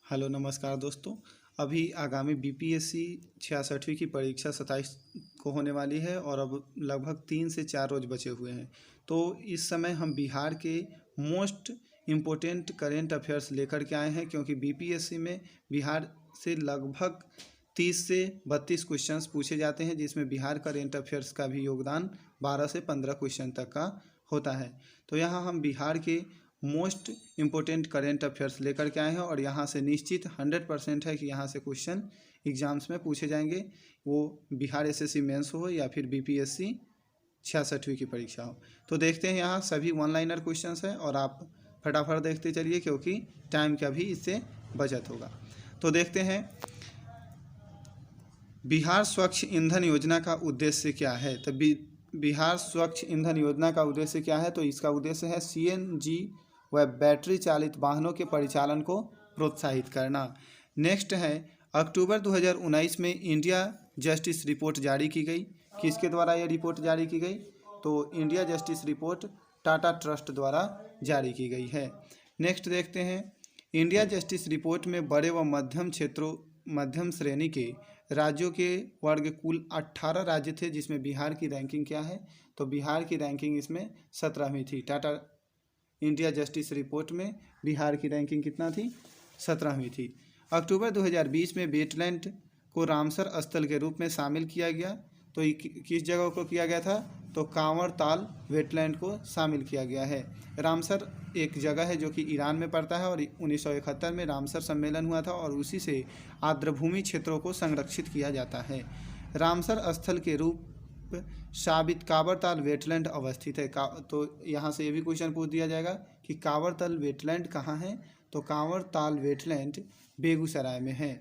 Hello नमस्कार दोस्तों। अभी आगामी बीपीएससी 66वीं की परीक्षा 27 को होने वाली है और अब लगभग 3 से 4 रोज बचे हुए हैं। तो इस समय हम बिहार के मोस्ट इम्पोर्टेंट करेंट अफेयर्स लेकर के आए हैं, क्योंकि बीपीएससी में बिहार से लगभग 30 से 32 क्वेश्चंस पूछे जाते हैं, जिसमें बिहार करेंट अफेयर्स का भी योगदान 12 से 15 क्वेश्चन तक का होता है। तो यहाँ हम बिहार के मोस्ट इम्पोर्टेंट करेंट अफेयर्स लेकर के आए हैं और यहाँ से निश्चित 100% है कि यहाँ से क्वेश्चन एग्जाम्स में पूछे जाएंगे, वो बिहार एसएससी मेंस हो या फिर बीपीएससी 66वीं की परीक्षा हो। तो देखते हैं, यहाँ सभी वन लाइनर क्वेश्चंस हैं और आप फटाफट देखते चलिए, क्योंकि टाइम का भी इससे बचत होगा। तो देखते हैं, बिहार स्वच्छ ईंधन योजना का उद्देश्य क्या है। तो बिहार स्वच्छ ईंधन योजना का उद्देश्य क्या है, तो इसका उद्देश्य है सीएनजी व बैटरी चालित वाहनों के परिचालन को प्रोत्साहित करना। नेक्स्ट है, अक्टूबर 2019 में इंडिया जस्टिस रिपोर्ट जारी की गई। किसके द्वारा यह रिपोर्ट जारी की गई, तो India justice report Tata trust द्वारा जारी की गई है। नेक्स्ट देखते हैं, इंडिया जस्टिस रिपोर्ट में बड़े व मध्यम श्रेणी के राज्यों के वर्ग कुल 18 राज्य थे, जिसमें बिहार की रैंकिंग क्या है, तो बिहार की रैंकिंग इसमें 17वीं थी। टाटा इंडिया जस्टिस रिपोर्ट में बिहार की रैंकिंग कितना थी, 17वीं थी। अक्टूबर 2020 में वेटलैंड को रामसर स्थल के रूप में शामिल किया गया। तो किस जगह को किया गया था, तो कांवर ताल वेटलैंड को शामिल किया गया है। रामसर एक जगह है जो कि ईरान में पड़ता है और 1971 में रामसर सम्मेलन हुआ था और उसी से आर्द्रभूमि क्षेत्रों को संरक्षित किया जाता है। रामसर स्थल के रूप साबित कांवरताल वेटलैंड अवस्थित है। तो यहाँ से ये भी क्वेश्चन पूछ दिया जाएगा कि कांवरताल वेटलैंड कहाँ है, तो कांवरताल वेटलैंड बेगूसराय में है।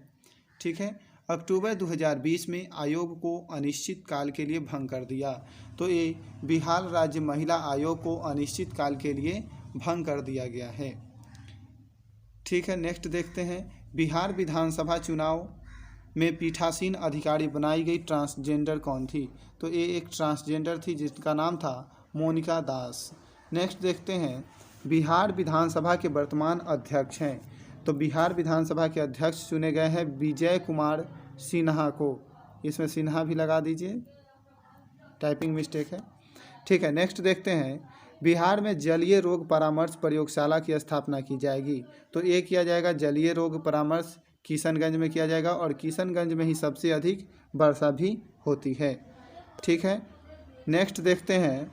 ठीक है। अक्टूबर 2020 में आयोग को अनिश्चित काल के लिए भंग कर दिया। तो ये बिहार राज्य महिला आयोग को अनिश्चित काल के लिए भंग कर दिया गया है। ठीक है। नेक्स्ट देखते हैं, बिहार विधानसभा चुनाव में पीठासीन अधिकारी बनाई गई ट्रांसजेंडर कौन थी, तो ये एक ट्रांसजेंडर थी जिसका नाम था मोनिका दास। नेक्स्ट देखते हैं, बिहार विधानसभा के वर्तमान अध्यक्ष हैं, तो बिहार विधानसभा के अध्यक्ष चुने गए हैं विजय कुमार सिन्हा को। इसमें सिन्हा भी लगा दीजिए, टाइपिंग मिस्टेक है। ठीक है। नेक्स्ट देखते हैं, बिहार में जलीय रोग परामर्श प्रयोगशाला की स्थापना की जाएगी। तो ये किया जाएगा जलीय रोग परामर्श किशनगंज में किया जाएगा और किशनगंज में ही सबसे अधिक वर्षा भी होती है। ठीक है। नेक्स्ट देखते हैं,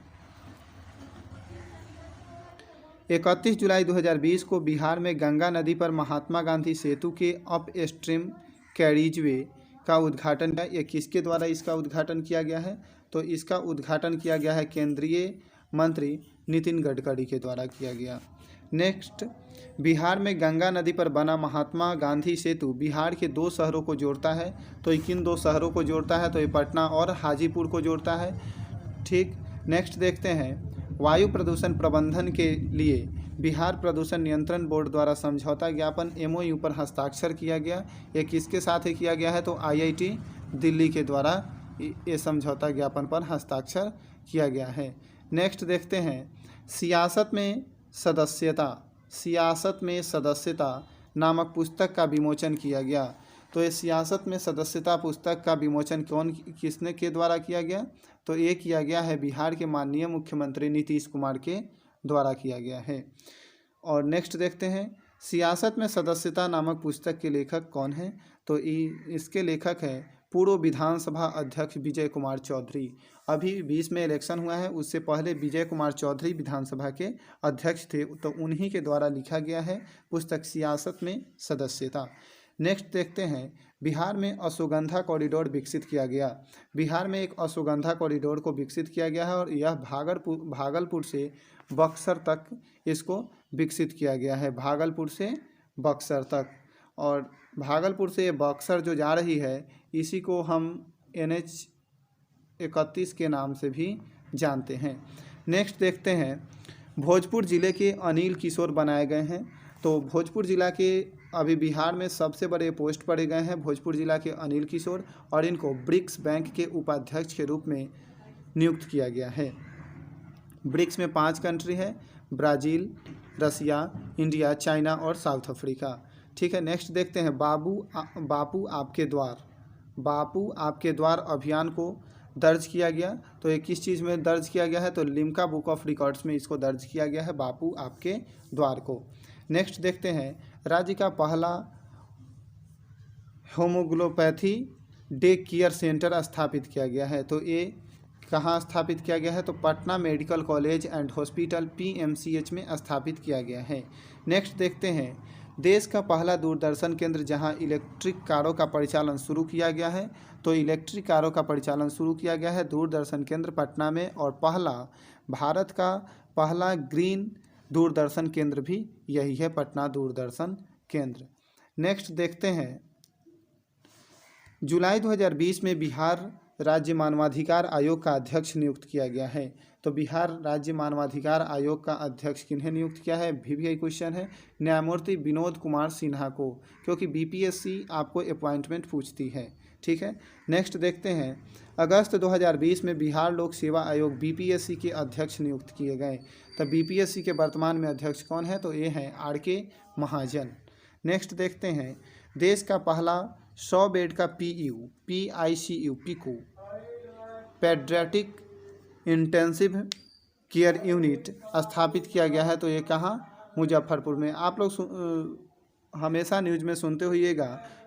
31 जुलाई 2020 को बिहार में गंगा नदी पर महात्मा गांधी सेतु के अप स्ट्रीम कैरिजवे का उद्घाटन किया। ये किसके द्वारा इसका उद्घाटन किया गया है, तो इसका उद्घाटन किया गया है केंद्रीय मंत्री नितिन गडकरी के द्वारा किया गया। नेक्स्ट, बिहार में गंगा नदी पर बना महात्मा गांधी सेतु बिहार के 2 शहरों को जोड़ता है। तो किन 2 शहरों को जोड़ता है, तो ये पटना और हाजीपुर को जोड़ता है। ठीक। नेक्स्ट देखते हैं, वायु प्रदूषण प्रबंधन के लिए बिहार प्रदूषण नियंत्रण बोर्ड द्वारा समझौता ज्ञापन MOU पर हस्ताक्षर किया गया। ये किसके साथ किया गया है, तो IIT दिल्ली के द्वारा ये समझौता ज्ञापन पर हस्ताक्षर किया गया है। नेक्स्ट देखते हैं, सियासत में सदस्यता नामक पुस्तक का विमोचन किया गया। तो ये सियासत में सदस्यता पुस्तक का विमोचन किसने के द्वारा किया गया, तो ये किया गया है बिहार के माननीय मुख्यमंत्री नीतीश कुमार के द्वारा किया गया है। और नेक्स्ट देखते हैं, सियासत में सदस्यता नामक पुस्तक के लेखक कौन हैं, तो इसके लेखक हैं पूर्व विधानसभा अध्यक्ष विजय कुमार चौधरी। अभी 20 में इलेक्शन हुआ है, उससे पहले विजय कुमार चौधरी विधानसभा के अध्यक्ष थे, तो उन्हीं के द्वारा लिखा गया है पुस्तक सियासत में सदस्यता। नेक्स्ट देखते हैं, बिहार में अश्वगंधा कॉरिडोर विकसित किया गया। बिहार में एक अश्वगंधा कॉरिडोर को विकसित किया गया है और यह भागलपुर से बक्सर तक इसको विकसित किया गया है, भागलपुर से बक्सर तक। और भागलपुर से बक्सर जो जा रही है, इसी को हम NH 31 के नाम से भी जानते हैं। नेक्स्ट देखते हैं, भोजपुर ज़िले के अनिल किशोर बनाए गए हैं। तो भोजपुर ज़िला के अभी बिहार में सबसे बड़े पोस्ट पड़े गए हैं भोजपुर ज़िला के अनिल किशोर, और इनको ब्रिक्स बैंक के उपाध्यक्ष के रूप में नियुक्त किया गया है। ब्रिक्स में 5 कंट्री है, ब्राज़ील, रसिया, इंडिया, चाइना और साउथ अफ्रीका। ठीक है। नेक्स्ट देखते हैं बापू आपके द्वार। बापू आपके द्वार अभियान को दर्ज किया गया, तो ये किस चीज़ में दर्ज किया गया है, तो लिम्का बुक ऑफ रिकॉर्ड्स में इसको दर्ज किया गया है, बापू आपके द्वार को। नेक्स्ट देखते हैं राज्य का पहला होम्योपैथी डे केयर सेंटर स्थापित किया गया है, तो ये कहाँ स्थापित किया गया है, तो Patna medical college and hospital PMCH में स्थापित किया गया है। नेक्स्ट देखते हैं देश का पहला दूरदर्शन केंद्र जहां इलेक्ट्रिक कारों का परिचालन शुरू किया गया है, तो इलेक्ट्रिक कारों का परिचालन शुरू किया गया है दूरदर्शन केंद्र पटना में, और भारत का पहला ग्रीन दूरदर्शन केंद्र भी यही है, पटना दूरदर्शन केंद्र। नेक्स्ट देखते हैं जुलाई 2020 में बिहार राज्य मानवाधिकार आयोग का अध्यक्ष नियुक्त किया गया है, तो बिहार राज्य मानवाधिकार आयोग का अध्यक्ष किन्हें नियुक्त किया है, भी क्वेश्चन है, न्यायमूर्ति विनोद कुमार सिन्हा को, क्योंकि BPSC आपको अपॉइंटमेंट पूछती है। ठीक है। नेक्स्ट देखते हैं अगस्त 2020 में बिहार लोक सेवा आयोग BPSC के अध्यक्ष नियुक्त किए गए, तो BPSC के वर्तमान में अध्यक्ष कौन है, तो ये हैं RK महाजन। नेक्स्ट देखते हैं देश का पहला 100 बेड का PICU paediatric intensive care unit स्थापित किया गया है, तो ये कहाँ, मुजफ्फरपुर में। आप लोग हमेशा न्यूज़ में सुनते होइएगा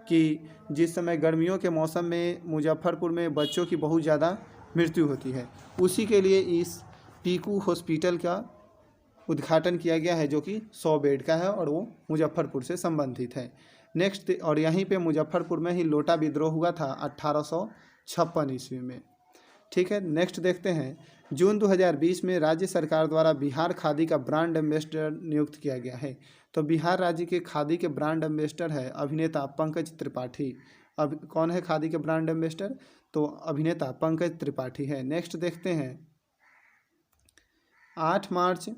कि जिस समय गर्मियों के मौसम में मुजफ्फरपुर में बच्चों की बहुत ज़्यादा मृत्यु होती है, उसी के लिए इस PICU हॉस्पिटल का उद्घाटन किया गया है, जो कि 100 बेड का है और वो मुजफ्फरपुर से संबंधित है। नेक्स्ट, और यहीं पे मुजफ्फरपुर में ही लोटा विद्रोह हुआ था 1856 ईस्वी में। ठीक है। नेक्स्ट देखते हैं जून 2020 में राज्य सरकार द्वारा बिहार खादी का ब्रांड एम्बेसडर नियुक्त किया गया है, तो बिहार राज्य के खादी के ब्रांड एम्बेसडर है अभिनेता पंकज त्रिपाठी। अब कौन है खादी के ब्रांड एम्बेसडर, तो अभिनेता पंकज त्रिपाठी है। नेक्स्ट देखते हैं 8 मार्च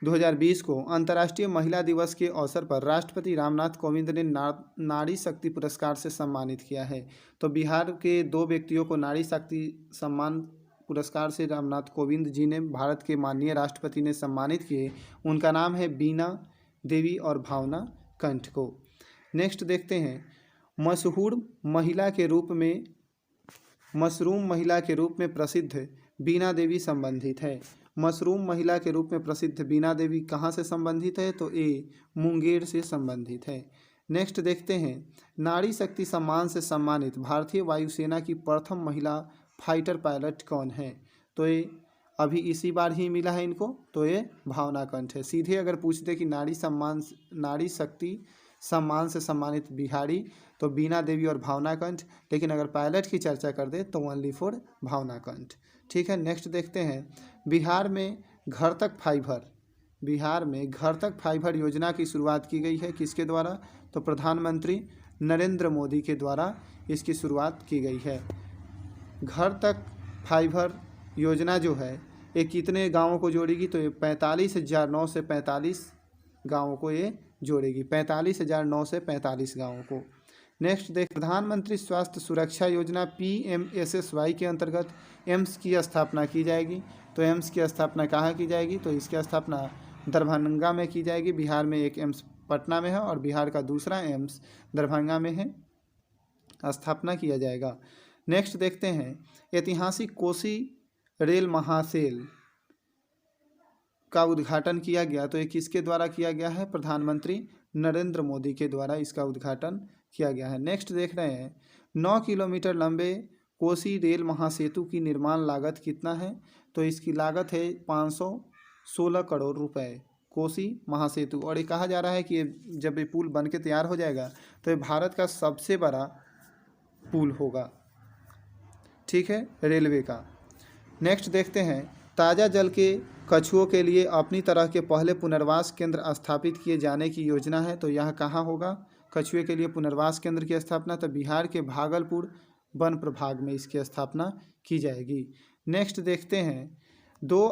2020 को अंतर्राष्ट्रीय महिला दिवस के अवसर पर राष्ट्रपति रामनाथ कोविंद ने नारी शक्ति पुरस्कार से सम्मानित किया है, तो बिहार के 2 व्यक्तियों को नारी शक्ति सम्मान पुरस्कार से रामनाथ कोविंद जी ने, भारत के माननीय राष्ट्रपति ने सम्मानित किए। उनका नाम है बीना देवी और भावना कंठ को। नेक्स्ट देखते हैं मशरूम महिला के रूप में प्रसिद्ध बीना देवी संबंधित है। मशरूम महिला के रूप में प्रसिद्ध बीना देवी कहाँ से संबंधित है, तो ये मुंगेर से संबंधित है। नेक्स्ट देखते हैं नारी शक्ति सम्मान से सम्मानित भारतीय वायुसेना की प्रथम महिला फाइटर पायलट कौन है, तो ये अभी इसी बार ही मिला है इनको, तो ये भावना कंठ है। सीधे अगर पूछते कि नारी शक्ति सम्मान से सम्मानित बिहारी, तो बीना देवी और भावना कंठ, लेकिन अगर पायलट की चर्चा कर दे तो ओनली फॉर भावना कंठ। ठीक है। नेक्स्ट देखते हैं बिहार में घर तक फाइबर योजना की शुरुआत की गई है, किसके द्वारा, तो प्रधानमंत्री नरेंद्र मोदी के द्वारा इसकी शुरुआत की गई है। घर तक फाइबर योजना जो है ये कितने गाँवों को जोड़ेगी, तो ये 45,945 गाँवों को ये जोड़ेगी, 45,945 गाँवों को। नेक्स्ट देख प्रधानमंत्री स्वास्थ्य सुरक्षा योजना PMSSY के अंतर्गत एम्स की स्थापना की जाएगी, तो एम्स की स्थापना कहाँ की जाएगी, तो इसकी स्थापना दरभंगा में की जाएगी। बिहार में एक एम्स पटना में है और बिहार का दूसरा एम्स दरभंगा में है, स्थापना किया जाएगा। नेक्स्ट देखते हैं ऐतिहासिक कोसी रेल महासेल का उद्घाटन किया गया, तो ये किसके द्वारा किया गया है, प्रधानमंत्री नरेंद्र मोदी के द्वारा इसका उद्घाटन किया गया है। नेक्स्ट देख रहे हैं 9 किलोमीटर लंबे कोसी रेल महासेतु की निर्माण लागत कितना है, तो इसकी लागत है 516 करोड़ रुपए, कोसी महासेतु। और ये कहा जा रहा है कि जब ये पुल बन के तैयार हो जाएगा तो ये भारत का सबसे बड़ा पुल होगा। ठीक है, रेलवे का। नेक्स्ट देखते हैं ताज़ा जल के कछुओं के लिए अपनी तरह के पहले पुनर्वास केंद्र स्थापित किए जाने की योजना है, तो यह कहाँ होगा, कछुए के लिए पुनर्वास केंद्र की स्थापना, तो बिहार के भागलपुर वन प्रभाग में इसकी स्थापना की जाएगी। नेक्स्ट देखते हैं 2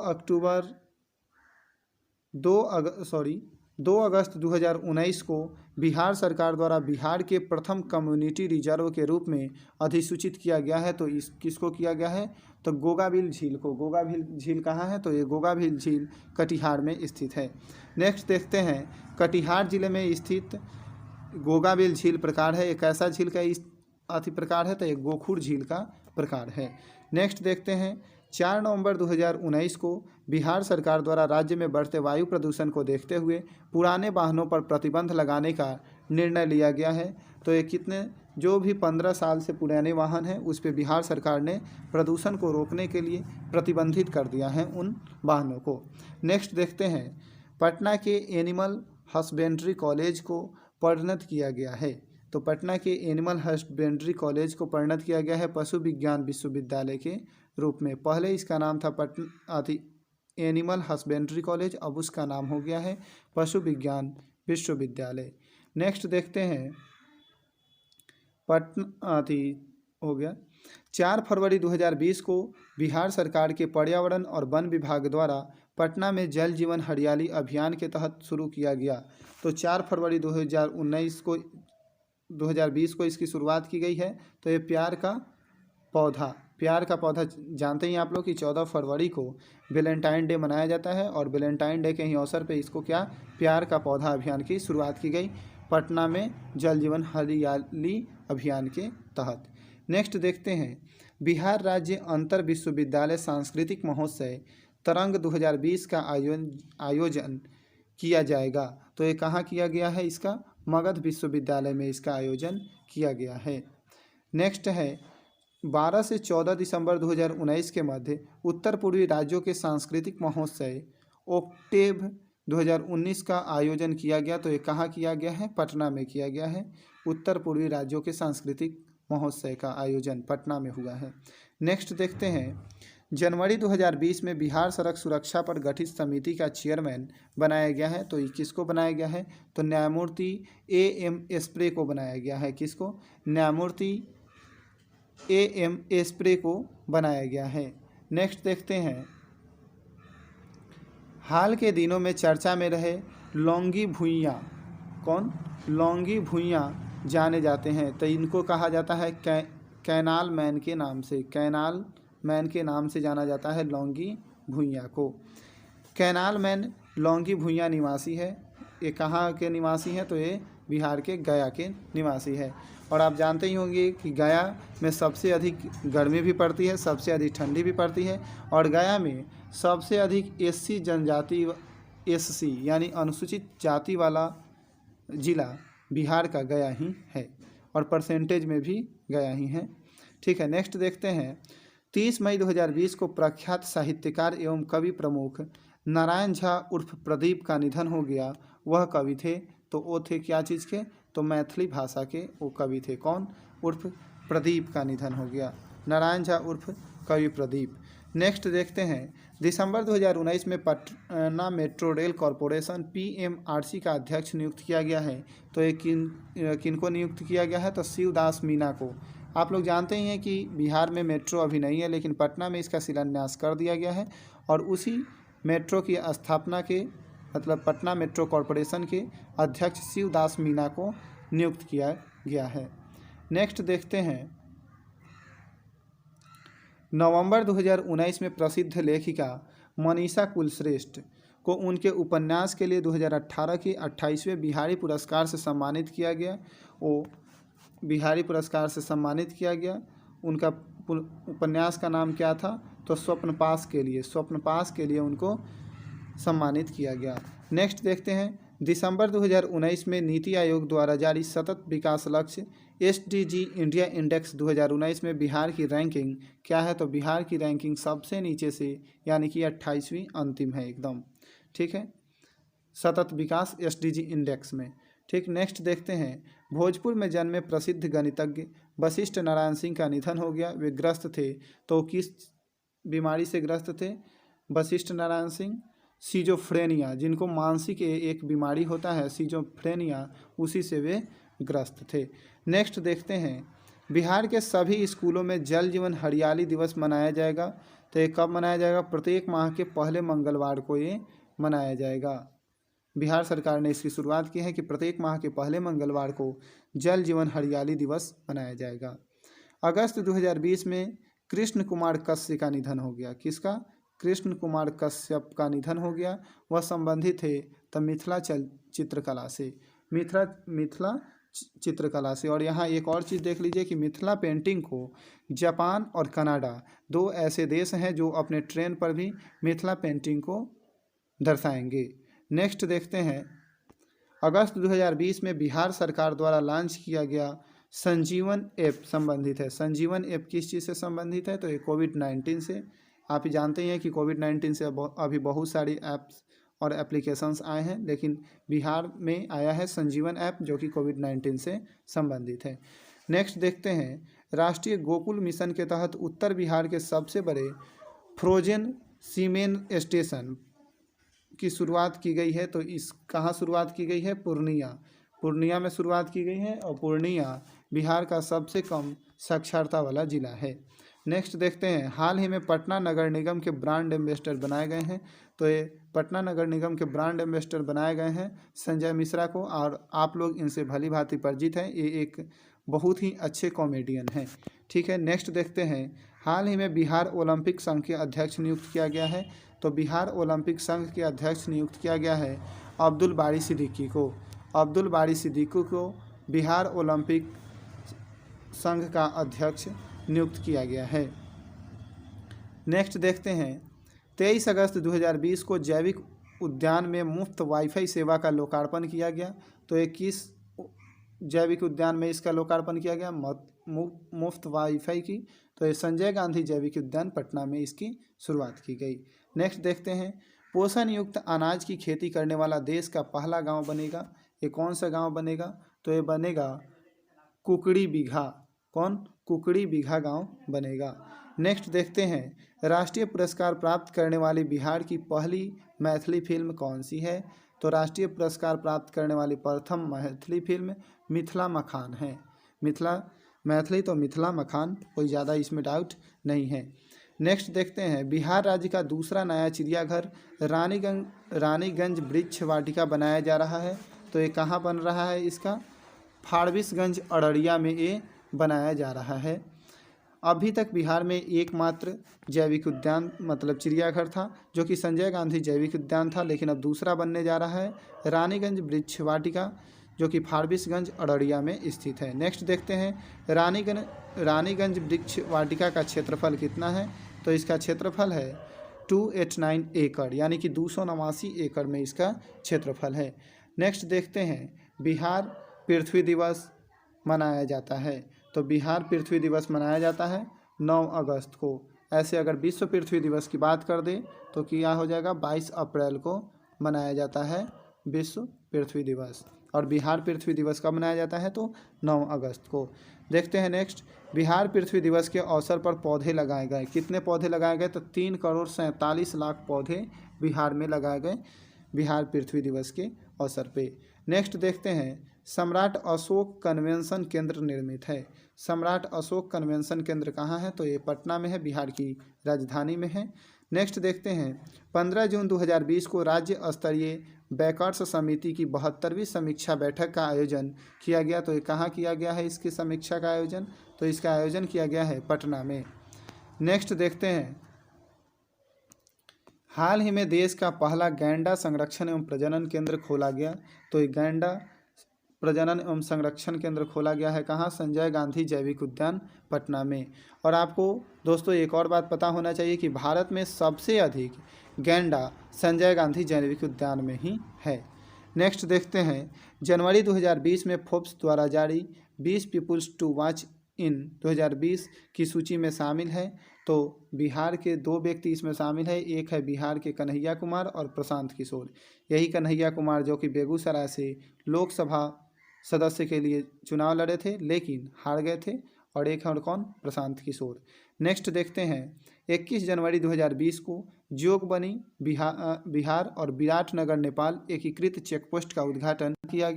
अगस्त 2019 को बिहार सरकार द्वारा बिहार के प्रथम कम्युनिटी रिजर्व के रूप में अधिसूचित किया गया है, तो इस किसको किया गया है, तो गोगाबिल झील को। गोगाबिल झील कहाँ है, तो ये गोगाबिल झील कटिहार में स्थित है। नेक्स्ट देखते हैं कटिहार जिले में स्थित गोगाबिल झील प्रकार है। एक ऐसा झील का इस अति प्रकार है, तो एक गोखुर झील का प्रकार है। नेक्स्ट देखते हैं, 4 नवंबर 2019 को बिहार सरकार द्वारा राज्य में बढ़ते वायु प्रदूषण को देखते हुए पुराने वाहनों पर प्रतिबंध लगाने का निर्णय लिया गया है। तो ये कितने, जो भी 15 साल से पुराने वाहन हैं उस पर बिहार सरकार ने प्रदूषण को रोकने के लिए प्रतिबंधित कर दिया है उन वाहनों को। नेक्स्ट देखते हैं, पटना के एनिमल हस्बेंड्री कॉलेज को परिणत किया गया है। तो पटना के एनिमल हस्बेंड्री कॉलेज को परिणत किया गया है पशु विज्ञान विश्वविद्यालय के रूप में। पहले इसका नाम था एनिमल हस्बेंड्री कॉलेज, अब उसका नाम हो गया है पशु विज्ञान विश्वविद्यालय। नेक्स्ट देखते हैं, हो गया 4 फरवरी 2020 को बिहार सरकार के पर्यावरण और वन विभाग द्वारा पटना में जल जीवन हरियाली अभियान के तहत शुरू किया गया। तो 4 फरवरी 2019 को 2020 को इसकी शुरुआत की गई है। तो ये प्यार का पौधा जानते ही आप लोग कि 14 फरवरी को वैलेंटाइन डे मनाया जाता है, और वैलेंटाइन डे के ही अवसर पे इसको क्या, प्यार का पौधा अभियान की शुरुआत की गई पटना में जल जीवन हरियाली अभियान के तहत। नेक्स्ट देखते हैं, बिहार राज्य अंतर विश्वविद्यालय सांस्कृतिक महोत्सव तरंग 2020 का आयोजन किया जाएगा। तो ये कहाँ किया गया है, इसका मगध विश्वविद्यालय में इसका आयोजन किया गया है। नेक्स्ट है, 12 से 14 दिसंबर 2019 के मध्य उत्तर पूर्वी राज्यों के सांस्कृतिक महोत्सव ओक्टेव 2019 का आयोजन किया गया। तो ये कहाँ किया गया है, पटना में किया गया है। उत्तर पूर्वी राज्यों के सांस्कृतिक महोत्सव का आयोजन पटना में हुआ है। नेक्स्ट देखते हैं, जनवरी 2020 में बिहार सड़क सुरक्षा पर गठित समिति का चेयरमैन बनाया गया है। तो ये किसको बनाया गया है, तो न्यायमूर्ति AM एस्प्रे को बनाया गया है। किसको, न्यायमूर्ति AM एस्प्रे को बनाया गया है। नेक्स्ट देखते हैं, हाल के दिनों में चर्चा में रहे लौंगी भुइयाँ, कौन, लौंगी भुइयाँ जाने जाते हैं। तो इनको कहा जाता है कैनाल मैन के नाम से, कैनाल मैन के नाम से जाना जाता है लौंगी भुइयाँ को। कैनाल मैन लौंगी भुइयाँ निवासी है। ये कहाँ के निवासी हैं, तो ये बिहार के गया के निवासी है। और आप जानते ही होंगे कि गया में सबसे अधिक गर्मी भी पड़ती है, सबसे अधिक ठंडी भी पड़ती है, और गया में सबसे अधिक SC जनजाति, SC यानी अनुसूचित जाति वाला जिला बिहार का गया ही है, और परसेंटेज में भी गया ही है। ठीक है, नेक्स्ट देखते हैं, 30 मई 2020 को प्रख्यात साहित्यकार एवं कवि प्रमुख नारायण झा उर्फ प्रदीप का निधन हो गया। वह कवि थे, तो वो थे क्या चीज़ के, तो मैथिली भाषा के वो कवि थे। कौन, उर्फ प्रदीप का निधन हो गया, नारायण झा उर्फ कवि प्रदीप। नेक्स्ट देखते हैं, दिसंबर 2019 में Patna metro rail corporation PMRC का अध्यक्ष नियुक्त किया गया है। तो ये किनको नियुक्त किया गया है, तो शिवदास मीना को। आप लोग जानते ही हैं कि बिहार में मेट्रो अभी नहीं है, लेकिन पटना में इसका शिलान्यास कर दिया गया है, और उसी मेट्रो की स्थापना के मतलब पटना मेट्रो कॉरपोरेशन के अध्यक्ष शिवदास मीना को नियुक्त किया गया है। नेक्स्ट देखते हैं, नवंबर 2019 में प्रसिद्ध लेखिका मनीषा कुलश्रेष्ठ को उनके उपन्यास के लिए 2018 के 28वें बिहारी पुरस्कार से सम्मानित किया गया। वो बिहारी पुरस्कार से सम्मानित किया गया। उनका उपन्यास का नाम क्या था, तो स्वप्नपाश के लिए उनको सम्मानित किया गया। नेक्स्ट देखते हैं, दिसंबर 2019 में नीति आयोग द्वारा जारी सतत विकास लक्ष्य SDG इंडिया इंडेक्स 2019 में बिहार की रैंकिंग क्या है, तो बिहार की रैंकिंग सबसे नीचे से यानी कि 28वीं अंतिम है एकदम। ठीक है, सतत विकास SDG इंडेक्स में। ठीक, नेक्स्ट देखते हैं, भोजपुर में जन्मे प्रसिद्ध गणितज्ञ वशिष्ठ नारायण सिंह का निधन हो गया। वे ग्रस्त थे, तो किस बीमारी से ग्रस्त थे वशिष्ठ नारायण सिंह, सिजोफ्रेनिया, जिनको मानसिक एक बीमारी होता है सिजोफ्रेनिया, उसी से वे ग्रस्त थे। नेक्स्ट देखते हैं, बिहार के सभी स्कूलों में जल जीवन हरियाली दिवस मनाया जाएगा। तो ये कब मनाया जाएगा, प्रत्येक माह के पहले मंगलवार को ये मनाया जाएगा। बिहार सरकार ने इसकी शुरुआत की है कि प्रत्येक माह के पहले मंगलवार को जल जीवन हरियाली दिवस मनाया जाएगा। अगस्त 2020 में कृष्ण कुमार कश्यप का निधन हो गया। किसका, कृष्ण कुमार कश्यप का निधन हो गया। वह संबंधित थे तो मिथिला चित्रकला से, मिथिला चित्रकला से। और यहाँ एक और चीज़ देख लीजिए कि मिथिला पेंटिंग को जापान और कनाडा, दो ऐसे देश हैं जो अपने ट्रेन पर भी मिथिला पेंटिंग को दर्शाएंगे। नेक्स्ट देखते हैं, अगस्त 2020 में बिहार सरकार द्वारा लॉन्च किया गया संजीवन ऐप संबंधित है। संजीवन ऐप किस चीज़ से संबंधित है? तो ये कोविड-19 से। आप ही जानते हैं कि कोविड-19 से अभी बहुत सारी ऐप्स और एप्लीकेशंस आए हैं, लेकिन बिहार में आया है संजीवन ऐप जो कि कोविड-19 से संबंधित है। नेक्स्ट देखते हैं, राष्ट्रीय गोकुल मिशन के तहत उत्तर बिहार के सबसे बड़े फ्रोजन सीमेंट स्टेशन की शुरुआत की गई है। तो इस कहाँ शुरुआत की गई है? पूर्णिया में शुरुआत की गई है, और पूर्णिया बिहार का सबसे कम साक्षरता वाला जिला है। नेक्स्ट देखते हैं, हाल ही में पटना नगर निगम के ब्रांड एम्बेसडर बनाए गए हैं। तो ये पटना नगर निगम के ब्रांड एम्बेसडर बनाए गए हैं संजय मिश्रा को, और आप लोग इनसे भली भांति परिचित हैं। ये एक बहुत ही अच्छे कॉमेडियन हैं। ठीक है, नेक्स्ट देखते हैं, हाल ही में बिहार ओलंपिक संघ के अध्यक्ष नियुक्त किया गया है। तो बिहार ओलंपिक संघ के अध्यक्ष नियुक्त किया गया है अब्दुल बारी सिद्दीकी को। अब्दुल बारी सिद्दीकी को बिहार ओलंपिक संघ का अध्यक्ष नियुक्त किया गया है। नेक्स्ट देखते हैं, 23 अगस्त 2020 को जैविक उद्यान में मुफ्त वाईफाई सेवा का लोकार्पण किया गया। तो ये किस जैविक उद्यान में इसका लोकार्पण किया गया? मुफ्त वाईफाई की। तो ये संजय गांधी जैविक उद्यान पटना में इसकी शुरुआत की गई। नेक्स्ट देखते हैं, पोषण युक्त अनाज की खेती करने वाला देश का पहला गांव बनेगा। ये कौन सा गांव बनेगा? तो ये बनेगा कुकड़ी बीघा। कौन? कुकड़ी बीघा गांव बनेगा। नेक्स्ट देखते हैं, राष्ट्रीय पुरस्कार प्राप्त करने वाली बिहार की पहली मैथिली फिल्म कौन सी है? तो राष्ट्रीय पुरस्कार प्राप्त करने वाली प्रथम मैथिली फिल्म मिथिला मखान है। मैथिली तो मिथिला मखान, कोई ज़्यादा इसमें डाउट नहीं है। नेक्स्ट देखते हैं, बिहार राज्य का दूसरा नया चिड़ियाघर रानीगंज वृक्ष वाटिका बनाया जा रहा है। तो ये कहाँ बन रहा है? इसका फारबिसगंज अररिया में ये बनाया जा रहा है। अभी तक बिहार में एकमात्र जैविक उद्यान मतलब चिड़ियाघर था जो कि संजय गांधी जैविक उद्यान था, लेकिन अब दूसरा बनने जा रहा है रानीगंज वृक्ष वाटिका जो कि फारबिसगंज अररिया में स्थित है। नेक्स्ट देखते हैं, रानीगंज वृक्ष वाटिका का क्षेत्रफल कितना है? तो इसका क्षेत्रफल है 289 एकड़, यानी कि 289 एकड़ में इसका क्षेत्रफल है। नेक्स्ट देखते हैं, बिहार पृथ्वी दिवस मनाया जाता है। तो बिहार पृथ्वी दिवस मनाया जाता है 9 अगस्त को। ऐसे अगर विश्व पृथ्वी दिवस की बात कर दें तो क्या हो जाएगा? 22 अप्रैल को मनाया जाता है विश्व पृथ्वी दिवस। और बिहार पृथ्वी दिवस कब मनाया जाता है? तो 9 अगस्त को। देखते हैं नेक्स्ट, बिहार पृथ्वी दिवस के अवसर पर पौधे लगाए गए। कितने पौधे लगाए गए? तो 3,47,00,000 पौधे बिहार में लगाए गए बिहार पृथ्वी दिवस के अवसर पे। नेक्स्ट देखते हैं, सम्राट अशोक कन्वेंशन केंद्र निर्मित है। सम्राट अशोक कन्वेंशन केंद्र कहाँ है? तो ये पटना में है, बिहार की राजधानी में है। नेक्स्ट देखते हैं, 15 जून 2020 को राज्य स्तरीय बैकर्स समिति की 72वीं समीक्षा बैठक का आयोजन किया गया। तो ये कहाँ किया गया है इसकी समीक्षा का आयोजन? तो इसका आयोजन किया गया है पटना में। नेक्स्ट देखते हैं, हाल ही में देश का पहला गैंडा संरक्षण एवं प्रजनन केंद्र खोला गया। तो ये गैंडा प्रजनन एवं संरक्षण केंद्र खोला गया है कहाँ? संजय गांधी जैविक उद्यान पटना में। और आपको दोस्तों एक और बात पता होना चाहिए कि भारत में सबसे अधिक गैंडा संजय गांधी जैविक उद्यान में ही है। नेक्स्ट देखते हैं, जनवरी 2020 में फोर्ब्स द्वारा जारी 20 पीपुल्स टू वॉच इन 2020 की सूची में शामिल है। तो बिहार के 2 व्यक्ति इसमें शामिल है, एक है बिहार के कन्हैया कुमार और प्रशांत किशोर। यही कन्हैया कुमार जो कि बेगूसराय से लोकसभा सदस्य के लिए चुनाव लड़े थे लेकिन हार गए थे, और एक और कौन? प्रशांत किशोर। नेक्स्ट देखते हैं, 21 जनवरी 2020 को जोगबनी बिहार और विराटनगर नेपाल एकीकृत चेकपोस्ट का उद्घाटन किया।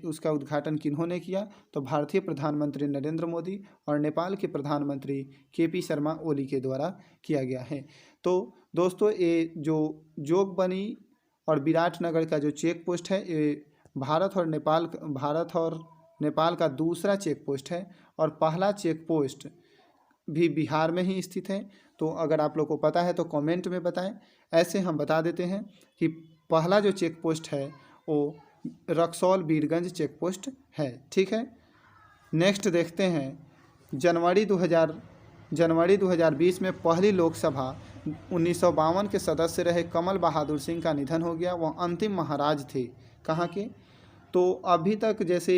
उसका उद्घाटन किन्होंने किया? तो भारतीय प्रधानमंत्री नरेंद्र मोदी और नेपाल के प्रधानमंत्री KP शर्मा ओली के द्वारा किया गया है। तो दोस्तों ये जो जोगबनी और विराटनगर का जो चेक पोस्ट है ये भारत और नेपाल का दूसरा चेक पोस्ट है, और पहला चेक पोस्ट भी बिहार में ही स्थित है। तो अगर आप लोग को पता है तो कमेंट में बताएं। ऐसे हम बता देते हैं कि पहला जो चेक पोस्ट है वो रक्सौल बीरगंज चेक पोस्ट है। ठीक है, नेक्स्ट देखते हैं जनवरी 2020 में पहली लोकसभा 1952 के सदस्य रहे कमल बहादुर सिंह का निधन हो गया। वह अंतिम महाराज थे कहाँ के? तो अभी तक जैसे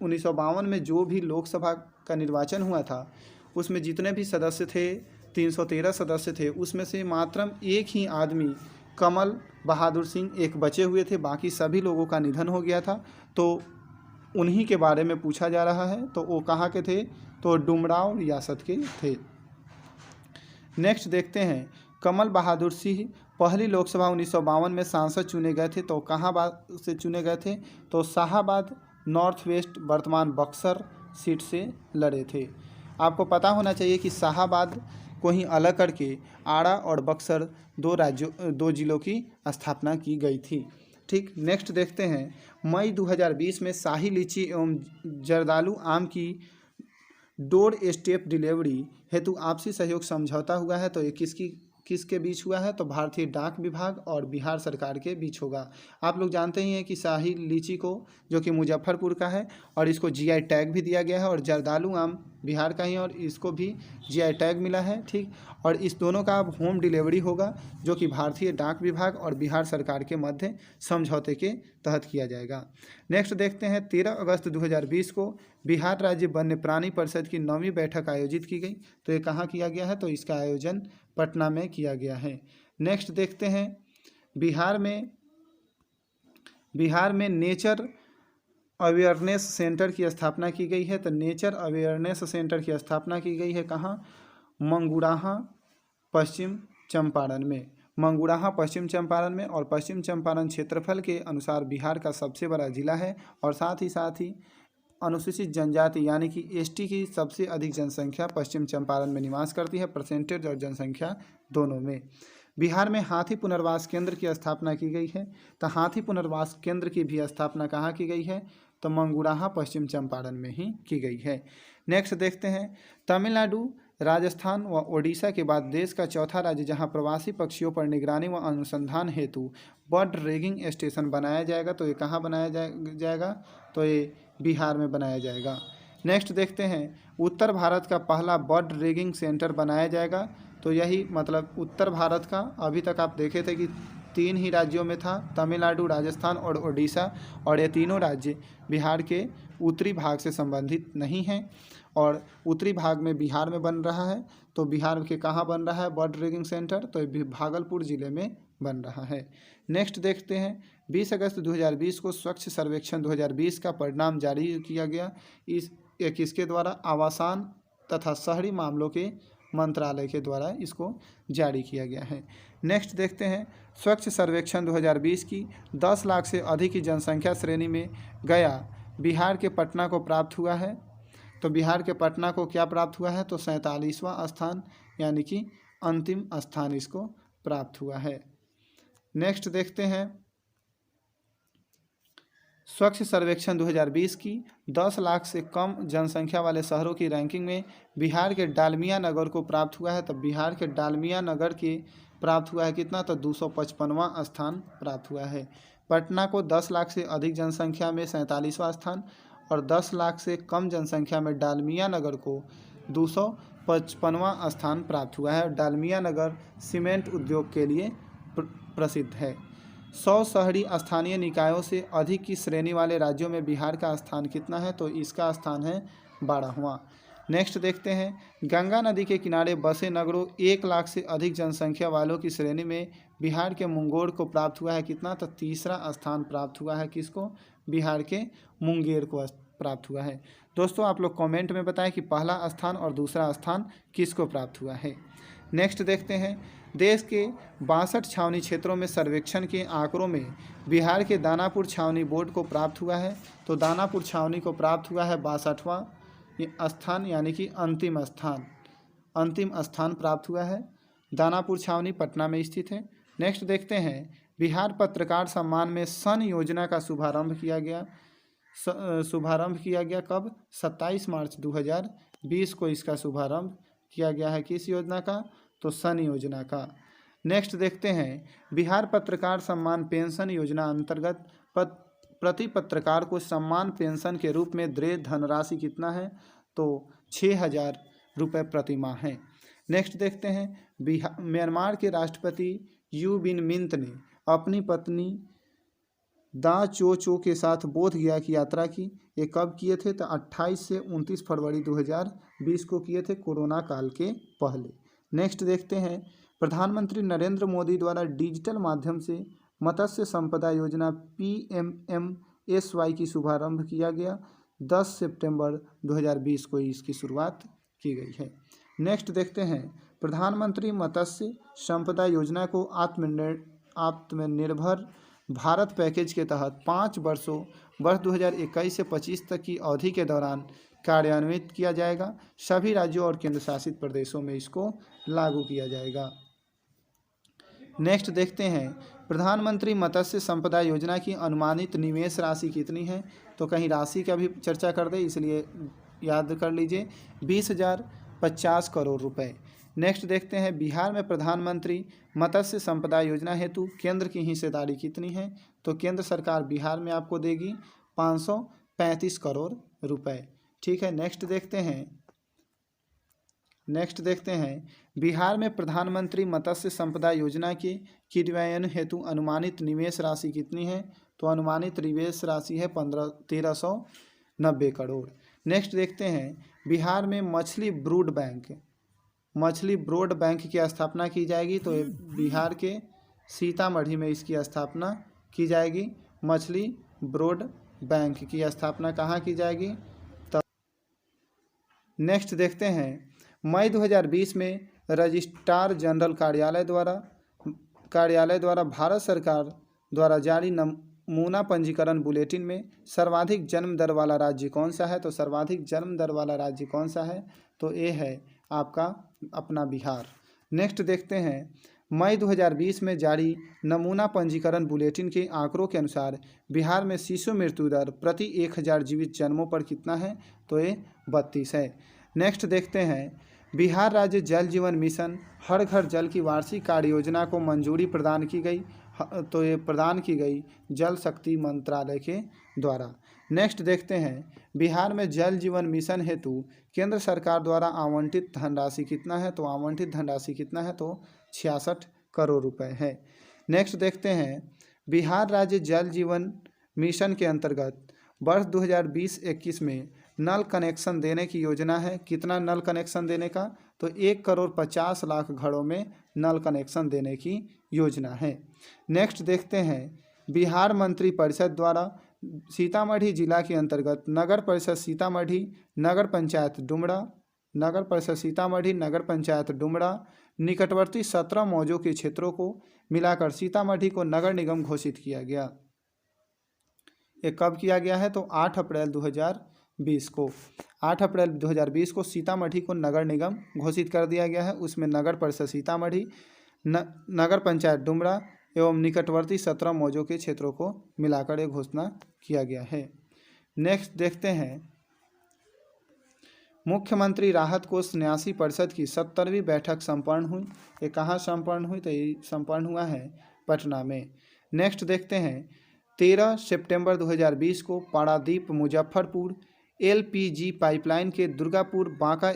1952 में जो भी लोकसभा का निर्वाचन हुआ था उसमें जितने भी सदस्य थे 313 सदस्य थे, उसमें से मात्र एक ही आदमी कमल बहादुर सिंह एक बचे हुए थे, बाकी सभी लोगों का निधन हो गया था। तो उन्हीं के बारे में पूछा जा रहा है। तो वो कहाँ के थे? तो डुमरांव रियासत के थे। नेक्स्ट देखते हैं कमल बहादुर सिंह पहली लोकसभा 1952 में सांसद चुने गए थे। तो कहाँ से चुने गए थे? तो शाहाबाद नॉर्थ वेस्ट वर्तमान बक्सर सीट से लड़े थे। आपको पता होना चाहिए कि शाहाबाद को ही अलग करके आरा और बक्सर दो जिलों की स्थापना की गई थी। ठीक, नेक्स्ट देखते हैं मई 2020 में शाही लीची एवं जर्दालू आम की डोर स्टेप डिलीवरी हेतु आपसी सहयोग समझौता हुआ है। तो ये किसके बीच हुआ है? तो भारतीय डाक विभाग और बिहार सरकार के बीच होगा। आप लोग जानते ही हैं कि शाही लीची को, जो कि मुजफ्फरपुर का है, और इसको जीआई टैग भी दिया गया है, और जर्दालू आम बिहार का ही और इसको भी जीआई टैग मिला है। ठीक, और इस दोनों का अब होम डिलीवरी होगा, जो कि भारतीय डाक विभाग और बिहार सरकार के मध्य समझौते के तहत किया जाएगा। नेक्स्ट देखते हैं 13 अगस्त 2020 को बिहार राज्य वन्य प्राणी परिषद की 9वीं बैठक आयोजित की गई। तो ये कहाँ किया गया है? तो इसका आयोजन पटना में किया गया है। नेक्स्ट देखते हैं बिहार में नेचर अवेयरनेस सेंटर की स्थापना की गई है। तो नेचर अवेयरनेस सेंटर की स्थापना की गई है कहाँ? मंगुराहा पश्चिम चंपारण में। मंगुराहा पश्चिम चंपारण में, और पश्चिम चंपारण क्षेत्रफल के अनुसार बिहार का सबसे बड़ा जिला है, और साथ ही अनुसूचित जनजाति यानी कि एसटी की सबसे अधिक जनसंख्या पश्चिम चंपारण में निवास करती है, परसेंटेज और जनसंख्या दोनों में। बिहार में हाथी पुनर्वास केंद्र की स्थापना की गई है। तो हाथी पुनर्वास केंद्र की भी स्थापना कहाँ की गई है? तो मंगुराहा पश्चिम चंपारण में ही की गई है। नेक्स्ट देखते हैं तमिलनाडु, राजस्थान व ओडिशा के बाद देश का चौथा राज्य जहां प्रवासी पक्षियों पर निगरानी व अनुसंधान हेतु बर्ड रेगिंग स्टेशन बनाया जाएगा। तो ये कहाँ बनाया जाएगा? तो ये बिहार में बनाया जाएगा। नेक्स्ट देखते हैं उत्तर भारत का पहला बर्ड रेगिंग सेंटर बनाया जाएगा। तो यही मतलब उत्तर भारत का, अभी तक आप देखे थे कि 3 ही राज्यों में था, तमिलनाडु, राजस्थान और ओडिशा, और ये तीनों राज्य बिहार के उत्तरी भाग से संबंधित नहीं हैं, और उत्तरी भाग में बिहार में बन रहा है। तो बिहार के कहाँ बन रहा है बर्ड रेगिंग सेंटर? तो ये भागलपुर जिले में बन रहा है। नेक्स्ट देखते हैं 20 अगस्त 2020 को स्वच्छ सर्वेक्षण 2020 का परिणाम जारी किया गया। किसके द्वारा? आवासन तथा शहरी मामलों के मंत्रालय के द्वारा इसको जारी किया गया है। नेक्स्ट देखते हैं स्वच्छ सर्वेक्षण 2020 की 10 लाख से अधिक की जनसंख्या श्रेणी में गया बिहार के पटना को प्राप्त हुआ है। तो बिहार के पटना को क्या प्राप्त हुआ है? तो 47वां स्थान, यानी कि अंतिम स्थान इसको प्राप्त हुआ है। नेक्स्ट देखते हैं स्वच्छ सर्वेक्षण 2020 की 10 लाख से कम जनसंख्या वाले शहरों की रैंकिंग में बिहार के डालमिया नगर को प्राप्त हुआ है। तो बिहार के डालमिया नगर के प्राप्त हुआ है कितना? तो 255वां स्थान प्राप्त हुआ है। पटना को 10 लाख से अधिक जनसंख्या में 47वां स्थान, और 10 लाख से कम जनसंख्या में डालमिया नगर को 255वां स्थान प्राप्त हुआ है। डालमिया नगर सीमेंट उद्योग के लिए प्रसिद्ध है। 100 शहरी स्थानीय निकायों से अधिक की श्रेणी वाले राज्यों में बिहार का स्थान कितना है? तो इसका स्थान है 12वां। नेक्स्ट देखते हैं गंगा नदी के किनारे बसे नगरों 1 लाख से अधिक जनसंख्या वालों की श्रेणी में बिहार के मुंगेर को प्राप्त हुआ है कितना? तो 3रा स्थान प्राप्त हुआ है। किसको? बिहार के मुंगेर को प्राप्त हुआ है। दोस्तों आप लोग कमेंट में बताएं कि पहला स्थान और दूसरा स्थान किसको प्राप्त हुआ है। नेक्स्ट देखते हैं देश के 62 छावनी क्षेत्रों में सर्वेक्षण के आंकड़ों में बिहार के दानापुर छावनी बोर्ड को प्राप्त हुआ है। तो दानापुर छावनी को प्राप्त हुआ है 62वां स्थान, यानी कि अंतिम स्थान प्राप्त हुआ है। दानापुर छावनी पटना में स्थित है। नेक्स्ट देखते हैं बिहार पत्रकार सम्मान में सन योजना का शुभारंभ किया गया। कब? 27 मार्च 2020 को इसका शुभारंभ किया गया है। किस योजना का? तो सन योजना का। नेक्स्ट देखते हैं बिहार पत्रकार सम्मान पेंशन योजना अंतर्गत प्रति पत्रकार को सम्मान पेंशन के रूप में देय धनराशि कितना है, तो 6,000 रुपये प्रति माह है। नेक्स्ट देखते हैं, म्यांमार के राष्ट्रपति यू विन मिंत ने अपनी पत्नी दा चो चो के साथ बोध गया की यात्रा की। ये कब किए थे, तो 28 से 29 फरवरी 2020 को किए थे, कोरोना काल के पहले। नेक्स्ट देखते हैं, प्रधानमंत्री नरेंद्र मोदी द्वारा डिजिटल माध्यम से मत्स्य संपदा योजना PMMSY की शुभारंभ किया गया। 10 सितंबर 2020 को इसकी शुरुआत की गई है। नेक्स्ट देखते हैं, प्रधानमंत्री मत्स्य संपदा योजना को आत्मनिर्भर भारत पैकेज के तहत 5 वर्षों वर्ष 2021 से 25 तक की अवधि के दौरान कार्यान्वित किया जाएगा। सभी राज्यों और केंद्र शासित प्रदेशों में इसको लागू किया जाएगा। नेक्स्ट देखते हैं, प्रधानमंत्री मत्स्य संपदा योजना की अनुमानित निवेश राशि कितनी है, तो कहीं राशि का भी चर्चा कर दे इसलिए याद कर लीजिए, 20,050 करोड़ रुपए। नेक्स्ट देखते हैं, बिहार में प्रधानमंत्री मत्स्य संपदा योजना हेतु केंद्र की हिस्सेदारी कितनी है, तो केंद्र सरकार बिहार में आपको देगी 535 करोड़ रुपए। ठीक है। नेक्स्ट देखते हैं, बिहार में प्रधानमंत्री मत्स्य संपदा योजना के क्रियान्वयन हेतु अनुमानित निवेश राशि कितनी है, तो अनुमानित निवेश राशि है 1,390 करोड़। नेक्स्ट देखते हैं, बिहार में मछली ब्रूड बैंक की स्थापना की जाएगी, तो बिहार के सीतामढ़ी में इसकी स्थापना की जाएगी। मछली ब्रूड बैंक की स्थापना कहाँ की जाएगी, तो नेक्स्ट देखते हैं, मई 2020 में रजिस्ट्रार जनरल कार्यालय द्वारा भारत सरकार द्वारा जारी नमूना पंजीकरण बुलेटिन में सर्वाधिक जन्म दर वाला राज्य कौन सा है, तो सर्वाधिक जन्म दर वाला राज्य कौन सा है, तो ये है आपका अपना बिहार। नेक्स्ट देखते हैं, मई 2020 में जारी नमूना पंजीकरण बुलेटिन के आंकड़ों के अनुसार बिहार में शिशु मृत्यु दर प्रति 1,000 जीवित जन्मों पर कितना है, तो ये 32 है। नेक्स्ट देखते हैं, बिहार राज्य जल जीवन मिशन हर घर जल की वार्षिक कार्य योजना को मंजूरी प्रदान की गई, तो ये प्रदान की गई जल शक्ति मंत्रालय के द्वारा। नेक्स्ट देखते हैं, बिहार में जल जीवन मिशन हेतु केंद्र सरकार द्वारा आवंटित धनराशि कितना है, तो आवंटित धनराशि कितना है, तो 66 करोड़ रुपए है। नेक्स्ट देखते हैं, बिहार राज्य जल जीवन मिशन के अंतर्गत वर्ष 2020-21 में नल कनेक्शन देने की योजना है। कितना नल कनेक्शन देने का, तो 1,50,00,000 घरों में नल कनेक्शन देने की योजना है। नेक्स्ट देखते हैं, बिहार मंत्री परिषद द्वारा सीतामढ़ी जिला के अंतर्गत नगर परिषद सीतामढ़ी, नगर पंचायत डुमरा निकटवर्ती 17 मौजों के क्षेत्रों को मिलाकर सीतामढ़ी को नगर निगम घोषित किया गया। ये कब किया गया है, तो 8 अप्रैल 2020 को सीतामढ़ी को नगर निगम घोषित कर दिया गया है। उसमें नगर परिषद सीतामढ़ी, नगर पंचायत डुमरा एवं निकटवर्ती 17 मौजों के क्षेत्रों को मिलाकर एक घोषणा किया गया है। नेक्स्ट देखते हैं, मुख्यमंत्री राहत कोष न्यासी परिषद की 70वीं बैठक संपन्न हुई। ये कहाँ संपन्न हुई, तो ये संपन्न हुआ है पटना में। नेक्स्ट देखते हैं, 13 सितंबर 2020 को पारादीप मुजफ्फरपुर LPG पाइपलाइन के दुर्गापुर बांका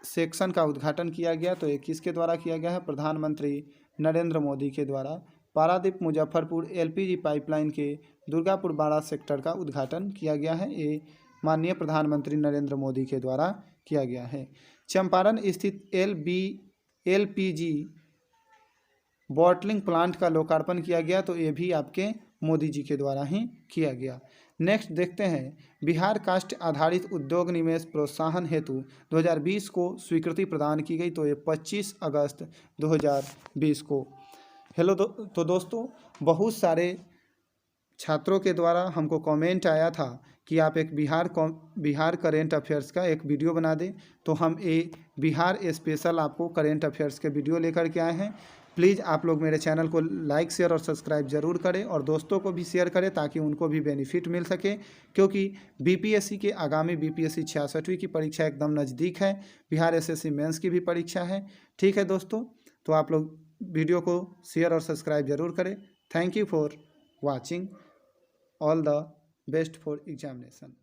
सेक्शन का उद्घाटन किया गया। तो ये किसके द्वारा किया गया है, प्रधानमंत्री नरेंद्र मोदी के द्वारा पारादीप मुजफ्फरपुर LPG पाइपलाइन के दुर्गापुर बाड़ा सेक्टर का उद्घाटन किया गया है। ये माननीय प्रधानमंत्री नरेंद्र मोदी के द्वारा किया गया है। चंपारण स्थित LPG बॉटलिंग प्लांट का लोकार्पण किया गया। तो ये भी आपके मोदी जी के द्वारा ही किया गया। नेक्स्ट देखते हैं, बिहार काष्ठ आधारित उद्योग निवेश प्रोत्साहन हेतु 2020 को स्वीकृति प्रदान की गई। तो ये 25 अगस्त 2020 को। तो दोस्तों, बहुत सारे छात्रों के द्वारा हमको कमेंट आया था कि आप एक बिहार करेंट अफेयर्स का एक वीडियो बना दें। तो हम बिहार स्पेशल आपको करेंट अफेयर्स के वीडियो लेकर के आए हैं। प्लीज़ आप लोग मेरे चैनल को लाइक शेयर और सब्सक्राइब ज़रूर करें और दोस्तों को भी शेयर करें ताकि उनको भी बेनिफिट मिल सके, क्योंकि BPSC के आगामी BPSC 66वीं की परीक्षा एकदम नज़दीक है। बिहार SSC मेंस की भी परीक्षा है। ठीक है दोस्तों, तो आप लोग वीडियो को शेयर और सब्सक्राइब ज़रूर करें। Thank you for watching. All the best for examination.